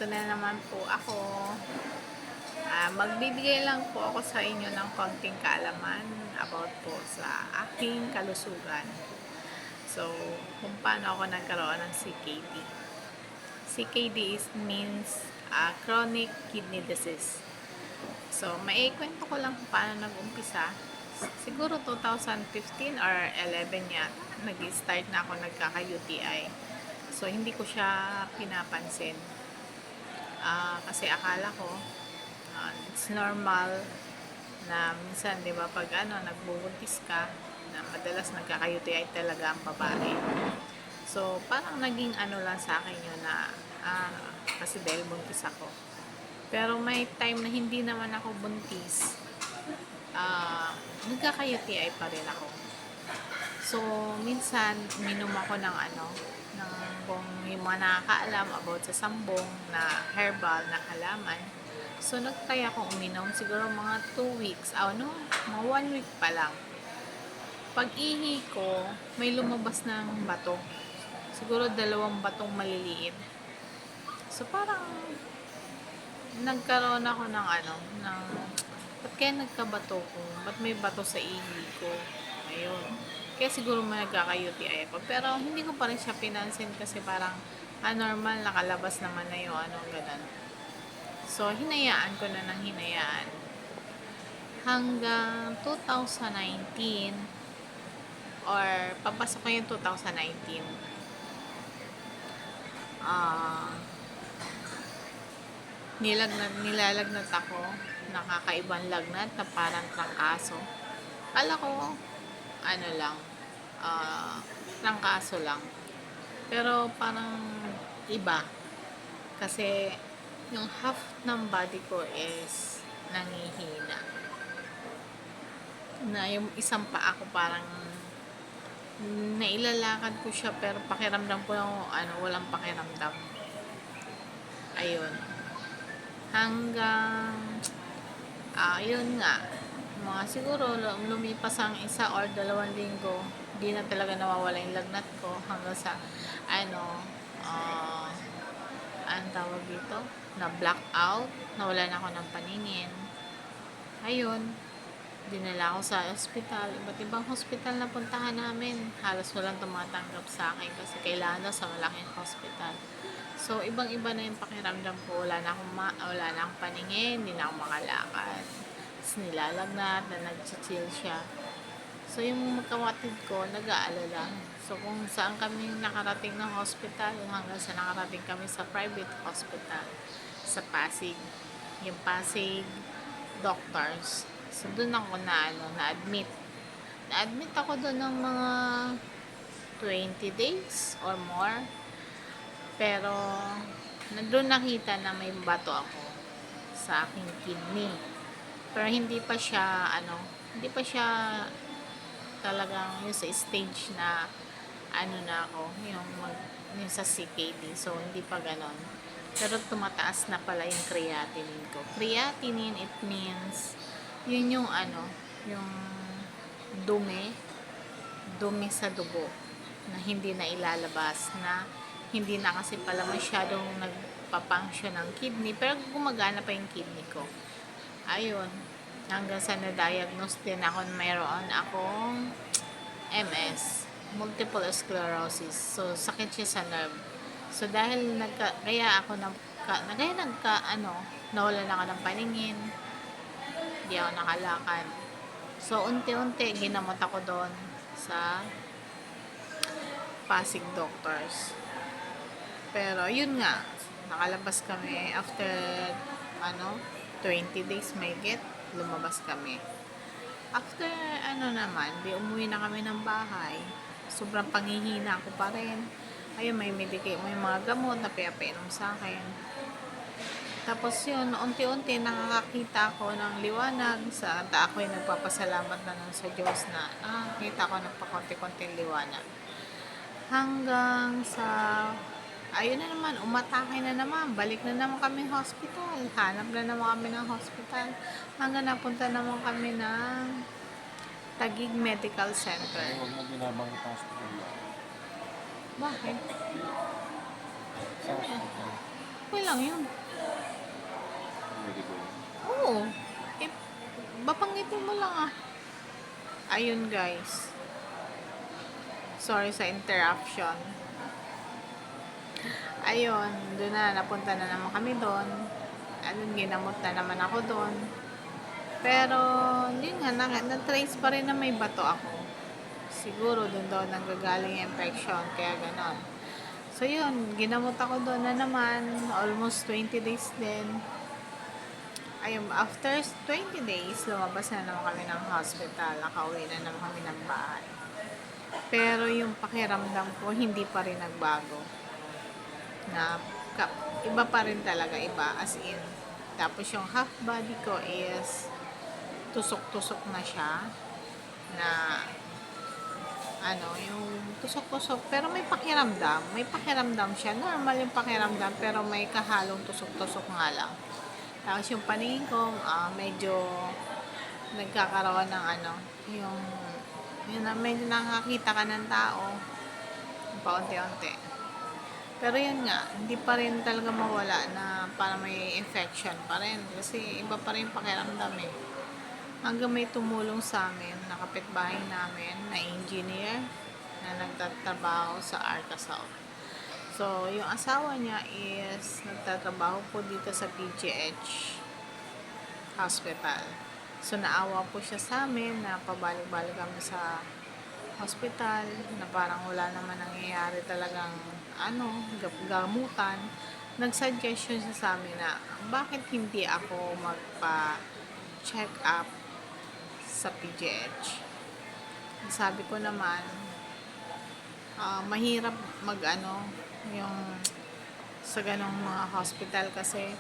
Ito na naman po ako. Magbibigay lang po ako sa inyo ng konting kaalaman about po sa aking kalusugan. So, kung paano ako nagkaroon ng CKD. CKD means chronic kidney disease. So, maikwento ko lang kung paano nag-umpisa. Siguro 2015 or 11 yan, nag-start na ako nagkaka-UTI. So, hindi ko siya pinapansin. Kasi akala ko it's normal na minsan 'di ba pag nagbubuntis ka na madalas nagkaka-UTI talaga ang babae. So parang naging lang sa akin yun na kasi dahil buntis ako. Pero may time na hindi naman ako buntis, nagkaka-UTI pa rin ako. So minsan minom ako ng kung yung mga nakakaalam about sa sambong na herbal na halaman. So, nag-try akong uminom. Siguro mga 2 weeks. Mga 1 week pa lang. Pag-ihi ko, may lumabas ng bato. Siguro 2 batong maliliit. So, parang nagkaroon ako ng ba't kaya nagkabato ko? Ba't may bato sa ihi ko? Ayun. Kaya siguro may nagkaka-UTI ako. Pero hindi ko pa rin siya pinansin kasi parang normal, nakalabas naman na yung ganun. So, hinayaan ko na ng hinayaan. Hanggang 2019 or papasok ko yung 2019. Nilalagnat ako. Nakakaibang lagnat na parang trangkaso. Kala ko, lang, trangkaso lang. Pero parang iba. Kasi yung half ng body ko is nangihina. Na yung isang paa ko parang nailalakad ko siya pero pakiramdam ko lang walang pakiramdam. Ayun. Hanggang yun nga. Mga siguro lumipas ang 1 or 2 linggo, di na talaga nawawala yung lagnat ko hanggang sa anong tawag dito? Na blackout, nawala na ako ng paningin. Ayun, dinala ako sa ospital, iba't ibang hospital na puntahan namin. Halos walang tumatanggap sa akin kasi kailangan daw sa malaking hospital. So, ibang-iba na yung pakiramdam ko. Wala na akong paningin, hindi na ako makalakad. Tapos nilalagnat na nag-chill siya. So, yung magkawatid ko, nag-aalala. So, kung saan kami nakarating ng hospital, hanggang sa nakarating kami sa private hospital sa Pasig. Yung Pasig doctors. So, doon ako na-admit. Na-admit ako doon ng mga 20 days or more. Pero, doon nakita na may bato ako sa aking kidney. Pero hindi pa siya talagang yung sa stage na na ako, yung sa CKD. So, hindi pa ganon. Pero tumataas na pala yung creatinine ko. Creatinine, it means, yun yung yung dumi sa dugo na hindi na ilalabas, na hindi na kasi pala masyadong nagpapunction ng kidney, pero gumagana pa yung kidney ko. Ayun. Hanggang sa na-diagnose din ako, mayroon akong MS, multiple sclerosis. So, sakit siya sa nerve. So, dahil nawalan ako ng paningin, hindi ako nakalakad. So, unti-unti, ginamot ako doon sa Pasig doctors. Pero, yun nga, nakalabas kami after 20 days may lumabas kami. After naman, umuwi na kami ng bahay. Sobrang pangihina ko pa rin. Ayun, may mga gamot na pinapainom sa akin. Tapos yun, unti-unti nakakakita ako ng liwanag. Ako'y nagpapasalamat na nun sa Diyos na kita ko ng pakonti-konting liwanag. Hanggang sa ayun na naman, umatake na naman. Balik na naman kami hospital. Hanap na naman kami ng hospital. Hanggang napunta naman kami ng Taguig Medical Center. Huwag mo binabanggit hospital ba? Bakit? Sa hospital. Okay lang yun. Pwede ba yun? Oo. Eh, babanggitin mo lang ah. Ayun guys. Sorry sa interruption. Ayun, doon na, napunta na naman kami doon. Ayun, ginamot na naman ako doon. Pero, yun nga, na-trace pa rin na may bato ako. Siguro doon daw nanggagaling yung infection, kaya ganon. So yun, ginamot ako doon na naman, almost 20 days din. Ayun, after 20 days, lumabas na naman kami ng hospital. Nakauwi na naman kami ng bahay. Pero yung pakiramdam ko, hindi pa rin nagbago. Na, iba pa rin talaga, iba, as in. Tapos yung half body ko is tusok-tusok na siya. Na, yung tusok-tusok, pero may pakiramdam. May pakiramdam siya. Normal yung pakiramdam, pero may kahalong tusok-tusok nga lang. Tapos yung paningin ko, medyo nagkakaroon ng yun na medyo nakakita ka ng tao, paunti-unti. Pero yun nga, hindi pa rin talaga mawala na para may infection pa rin. Kasi iba pa rin pakiramdam eh. Hanggang may tumulong sa amin, na kapitbahay namin, na engineer, na nagtatrabaho sa Arca South. So, yung asawa niya is nagtatrabaho po dito sa PGH Hospital. So, naawa po siya sa amin na pabalik-balik kami sa hospital na parang wala naman nangyayari talagang gamutan. Nag-suggestion siya sa amin na bakit hindi ako magpa-check up sa PGH. Sabi ko naman, mahirap yung sa ganong mga hospital kasi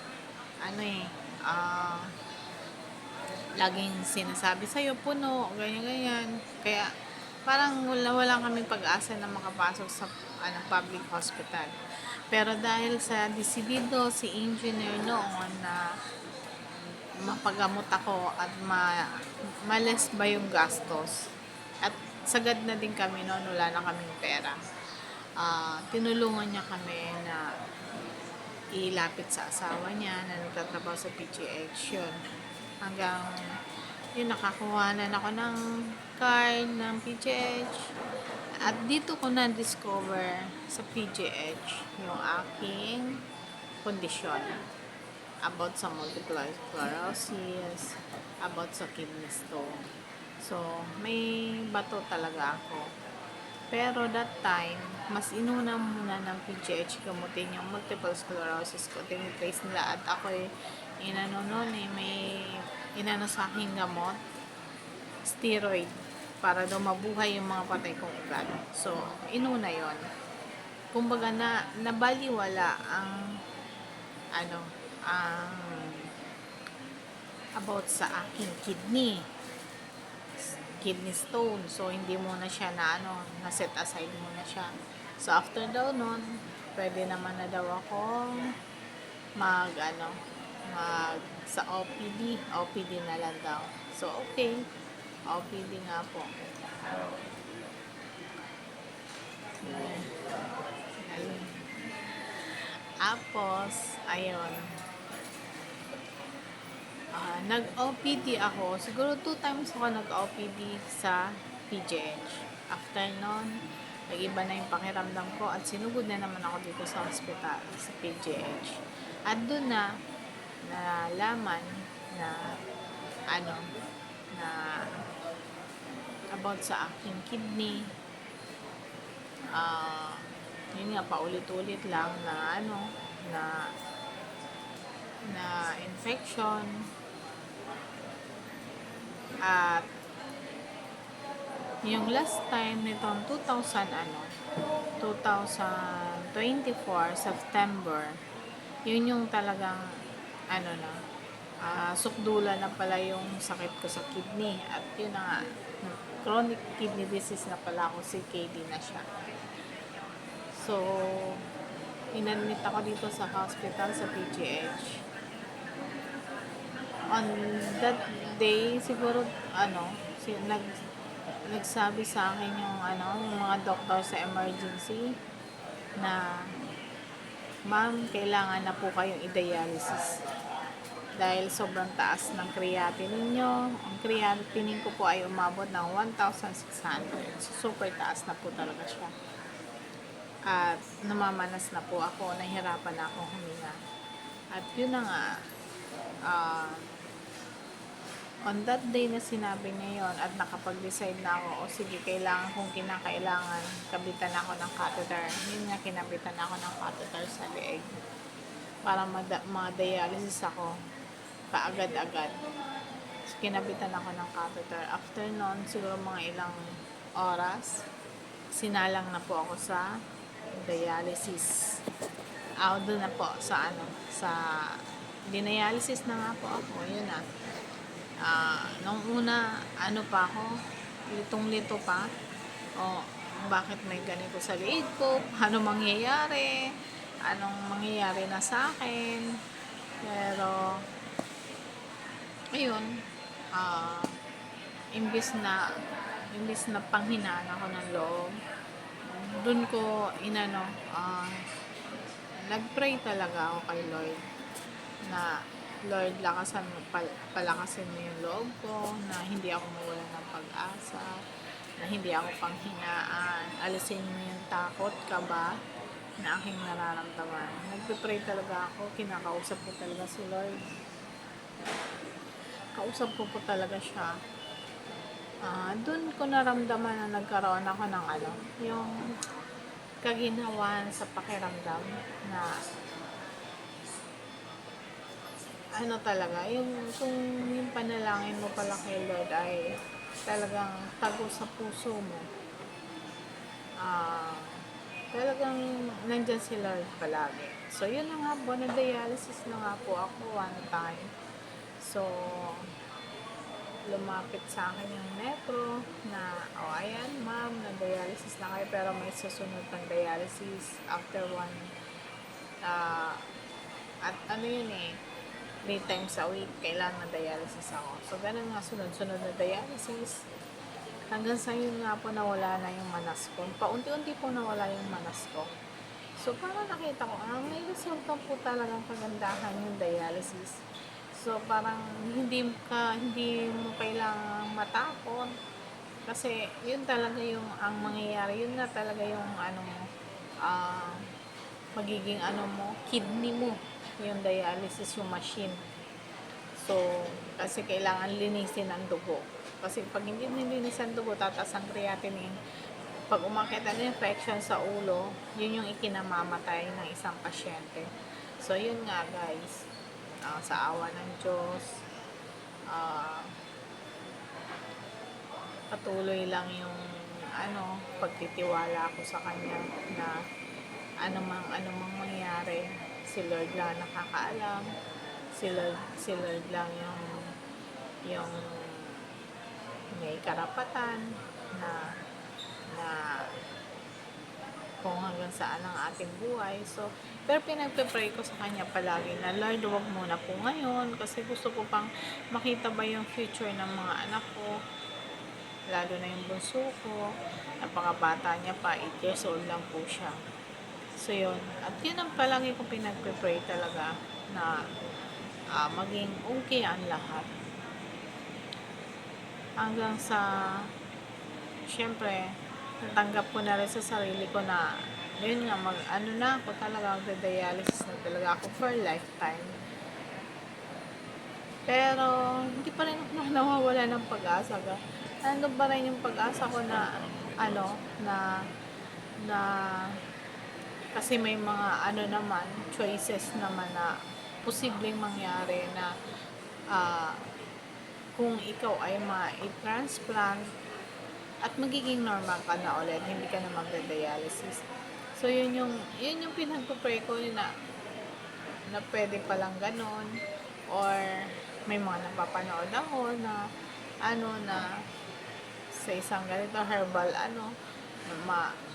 laging sinasabi sa'yo puno, ganyan-ganyan. Kaya parang wala kaming pag-asa na makapasok sa public hospital. Pero dahil sa desidido si engineer noon na mapagamot ako at males ba yung gastos, at sagad na din kami noon, wala na kaming pera. Tinulungan niya kami na ilapit sa asawa niya na nagtatrabaho sa PGH yun. Hanggang yun, nakakuha na ako ng card ng PGH. At dito ko na-discover sa PGH yung aking kondisyon. About sa multiple sclerosis, about sa kidney stone. So, may bato talaga ako. Pero that time, mas inuna muna ng PGH gamutin yung multiple sclerosis ko. Tinitrace nila at ako may inano sa aking gamot, steroid, para daw mabuhay yung mga patay kong ugat. So, inuna yon. Kumbaga nabaliwala ang about sa aking kidney stone. So, hindi mo na siya na set aside mo na siya. So, after daw nun, pwede naman na daw ako sa OPD na lang daw. So, okay. OPD nga po. Ayun. Tapos, ayun. Nag-OPD ako. Siguro 2 times ako nag-OPD sa PGH. After nun, nag-iba na yung pakiramdam ko at sinugod na naman ako dito sa hospital, sa PGH. At doon na nalaman na about sa aking kidney. Yun nga, paulit-ulit lang na infection. At yung last time nitong 2024 September, yun yung talagang sukdula na pala yung sakit ko sa kidney. At yun na nga, chronic kidney disease na pala ako, CKD na siya. So, inadmit ako dito sa hospital sa PGH. On that day, siguro nagsabi sa akin yung mga doktor sa emergency na Ma'am, kailangan na po kayong i-dialysis. Dahil sobrang taas ng creatinine ninyo. Ang creatinine ko po ay umabot ng 1,600. So, super taas na po talaga siya. At namamanas na po ako, nahihirapan na akong huminga. At yun na nga, ah, on that day na sinabi niya yun at nakapag-decide na ako, o sige, kailangan kong kinakailangan, kabitan ako ng catheter. Yun nga, kinabitan ako ng catheter sa leeg para ma-dialysis ako kaagad-agad. So, kinabitan ako ng catheter. After nun, siguro mga ilang oras, sinalang na po ako sa dialysis. Doon na po sa dinialysis na nga po ako. Yun na. Nung una, pa ako, litong-lito pa. O, bakit may ganito sa liig ko? Ano mangyayari? Anong mangyayari na sa akin? Pero, ayun, imbis na panghinaan ako ng loob, dun ko nag-pray talaga ako kay Lord na Lord, palakasin mo yung loob ko, na hindi ako mawala ng pag-asa, na hindi ako panghinaan, alisin mo yung takot, kaba na aking nararamdaman. Nagpe-pray talaga ako, kinakausap ko talaga si Lord. Kausap ko po talaga siya. Doon ko naramdaman na nagkaroon ako ng yung kaginawan sa pakiramdam na talaga, kung yung panalangin mo pala kay Lord ay talagang tago sa puso mo, talagang nandyan si Lord palagi. So, yun na nga po, na-dialysis na nga po ako one time. So, lumapit sa akin yung metro na, ayan ma'am, na-dialysis na kayo, pero may susunod pang dialysis after one, at yun 3 times a week, kailangan na dialysis ako. So, ganun nga, sunod-sunod na dialysis. Hanggang sa yun nga po, nawala na yung manas ko. Paunti-unti po nawala yung manas ko. So, parang nakita ko, may resulta po talagang kagandahan yung dialysis. So, parang hindi mo kailangang matakot. Kasi, yun talaga yung ang mangyayari. Yun na talaga yung magiging kidney mo. Yung dialysis, yung machine. So, kasi kailangan linisin ang dugo. Kasi pag hindi nilinis ang dugo, tataas ang creatinine. Pag umakit ang infection sa ulo, yun yung ikinamamatay ng isang pasyente. So, yun nga guys, sa awa ng Diyos, patuloy lang yung pagtitiwala ko sa Kanya na anumang mangyari, si Lord lang nakakaalam, si Lord lang yung may karapatan na kung hanggang saan ang ating buhay. So, pero pinagpe-pray ko sa Kanya palagi na, Lord, huwag muna po ngayon kasi gusto ko pang makita ba yung future ng mga anak ko, lalo na yung bunso ko, napakabata niya pa, 8 years old lang po siya. So, yun. At yun ang palagi ko pinagpe-pray talaga na maging okay ang lahat. Hanggang sa syempre, natanggap ko na rin sa sarili ko na yun nga, na ako talaga, magda-dialysis na talaga ako for lifetime. Pero, hindi pa rin ako nawawala ng pag-asa. Nandun pa rin yung pag-asa ko na, na, kasi may mga, naman, choices naman na posibleng mangyari na, kung ikaw ay ma-transplant, at magiging normal ka na ulit, hindi ka na magda-dialysis. So, yun yung pinagpo-pray ko na pwede palang ganon, or may mga napapanood ako na na sa isang ganito herbal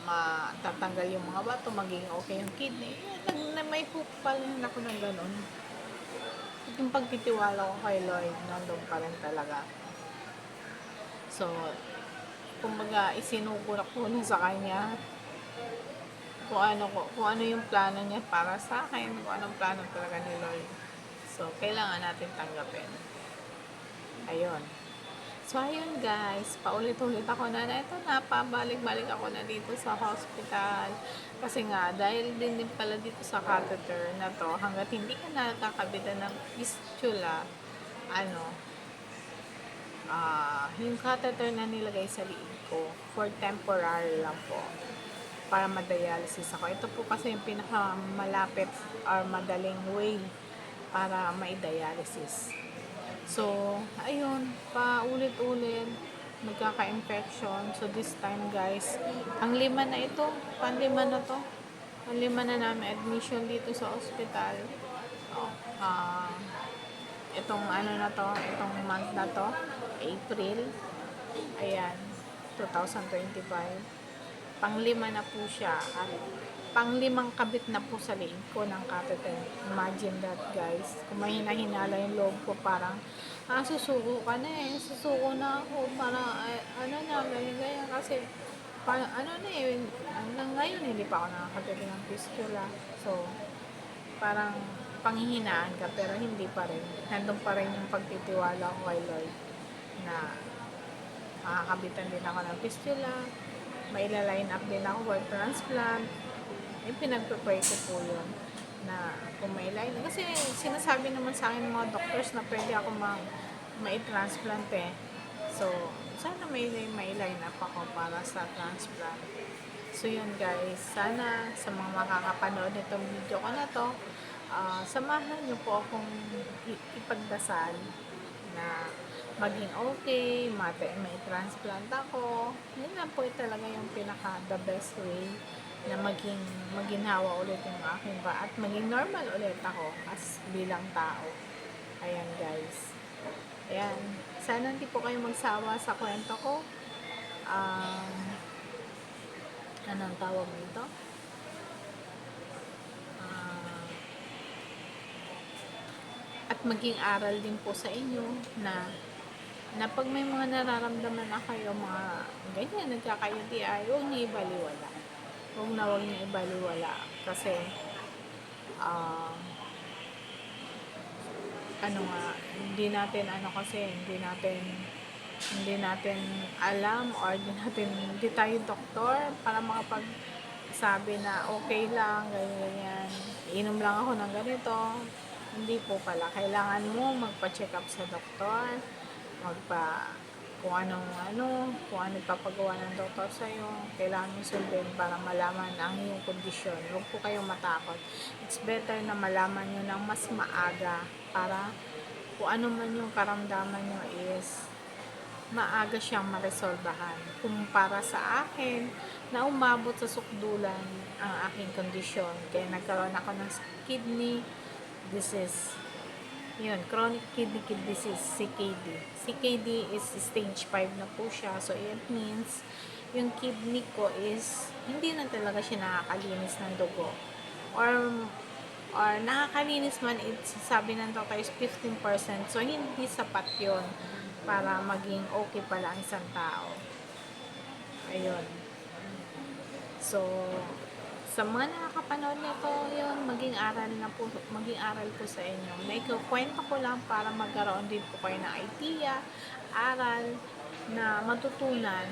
matatanggal yung mga bato, magiging okay yung kidney. May hope pa rin ako ng ganon. At yung pagtitiwala ko kay Lord, nandun pa rin talaga. So, kumbaga, isinukurak ko na sa Kanya kung ano yung plano niya para sa akin, kung anong plano talaga ni Lord. So, kailangan natin tanggapin. Ayun. So, ayun guys, paulit-ulit ako na ito na, pabalik-balik ako na dito sa hospital. Kasi nga, dahil din pala dito sa catheter na to, hanggat hindi ka nakakabitan ng fistula, ano, yung catheter na nilagay sa liig ko, for temporary lang po, para ma-dialysis ako. Ito po kasi yung pinakamalapit or madaling way para ma-dialysis. So, ayun, paulit-ulit, nagkaka-infection. So, this time, guys, pang-lima na ito. Pang-lima na to. Pang-lima na namin admission dito sa hospital. Oh, itong ano na to, itong month na to, April. Ayan, 2025. Pang-lima na po siya. At pang-limang kabit na po sa liig ko ng catheter. Imagine that, guys. Kung may hinahinala yung loob ko, parang, susuko ka na eh. Susuko na ako. Para, ano na, ganyan. Kasi, parang, ano na eh, hanggang ngayon, hindi pa ako nakakabit ng fistula. So, parang, panghihinaan ka, pero hindi pa rin. Nandun pa rin yung pagtitiwala ko kay Lord na makakabitan din ako ng fistula, may line up din ako for transplant. Pinagpapray ko po yun na kung may line. Kasi sinasabi naman sa akin ng mga doctors na pwede ako mai-transplant eh. So, sana may line up ako para sa transplant. So, yun guys. Sana sa mga makakapanood nitong video ko na to, samahan nyo po akong ipagdasal na maging okay, may transplant ako. Yun lang po talaga yung pinaka the best way na maginhawa ulit yung aking at maging normal ulit ako as bilang tao. Ayan guys. Ayan. Sana hindi po kayo magsawa sa kwento ko. Anong tawag nito? At maging aral din po sa inyo na pag may mga nararamdaman na kayo, mga ganyan, nagkaka-UTI, huwag niyo ibaliwala. Huwag niyo ibaliwala. Kasi, hindi natin alam or hindi tayo doktor para makapagsabi na okay lang, ganyan. Inom lang ako ng ganito. Hindi po pala. Kailangan mo magpa-check up sa doktor, kung ano ipapagawa ng doktor sa'yo, kailangan mo sundin para malaman ang iyong kondisyon. Huwag po kayong matakot. It's better na malaman nyo ng mas maaga para kung ano man yung karamdaman nyo is maaga siyang maresolbahan. Kumpara sa akin na umabot sa sukdulan ang aking kondisyon. Kaya nagkaroon ako ng kidney disease. Yun, chronic kidney disease, CKD. CKD is stage 5 na po siya. So, it means, yung kidney ko is, hindi na talaga siya nakakalinis ng dugo. Or nakakalinis man, sabi ng doctor is 15%. So, hindi sapat yun para maging okay pala ang isang tao. Ayun. So, sa mga nakakapanood nito, yun, maging aral po sa inyo. Naikukwento ko lang para magkaroon din po kayo ng idea, aral na matutunan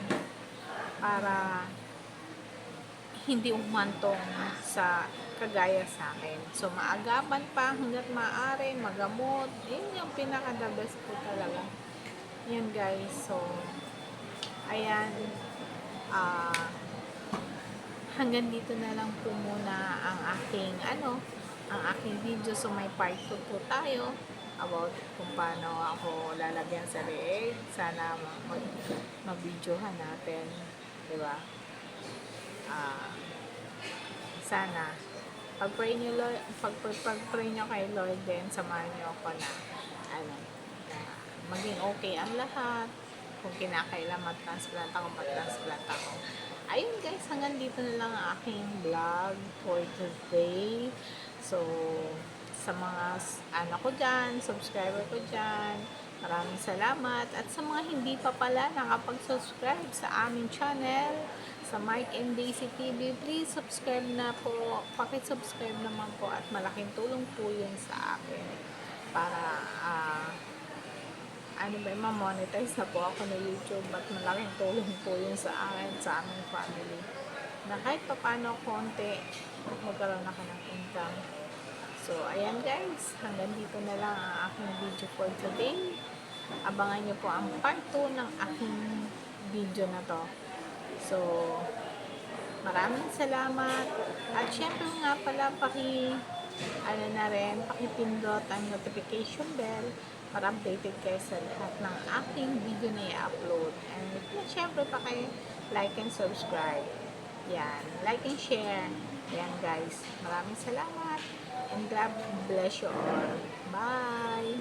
para hindi umantong sa kagaya sa akin. So, maagapan pa hanggat maaari, magamot. Yun yung pinaka-the best po talaga. Yun guys. So, ayan. Hanggang dito na lang po muna ang aking video. So, may part 2 po tayo about kung paano ako lalagyan sa leeg. Sana mag-videohan natin. Diba? Sana pag-pray nyo kay Lord din, samahan nyo ako na maging okay ang lahat. Kung kinakailan mag-transplant ako. Ayun guys, hanggang dito na lang ang aking vlog for today. So, sa mga subscriber ko dyan, maraming salamat. At sa mga hindi pa pala nakapag-subscribe sa aming channel, sa Mike and Daisy TV. Please subscribe na po. Pakisubscribe naman po at malaking tulong po yun sa akin para ma-monetize na po ako na YouTube at malaking tulong po yun sa akin, sa aming family. Na kahit paano konti, magkaroon ako ng income. So, ayan guys, hanggang dito na lang ang aking video for today. Abangan nyo po ang part 2 ng aking video na to. So, maraming salamat. At syempre nga pala, pakipindot ang notification bell para updated kayo sa lahat ng aking video na i-upload. And syempre like and subscribe. Yan, like and share. Yan guys, maraming salamat. And God bless you all. Bye!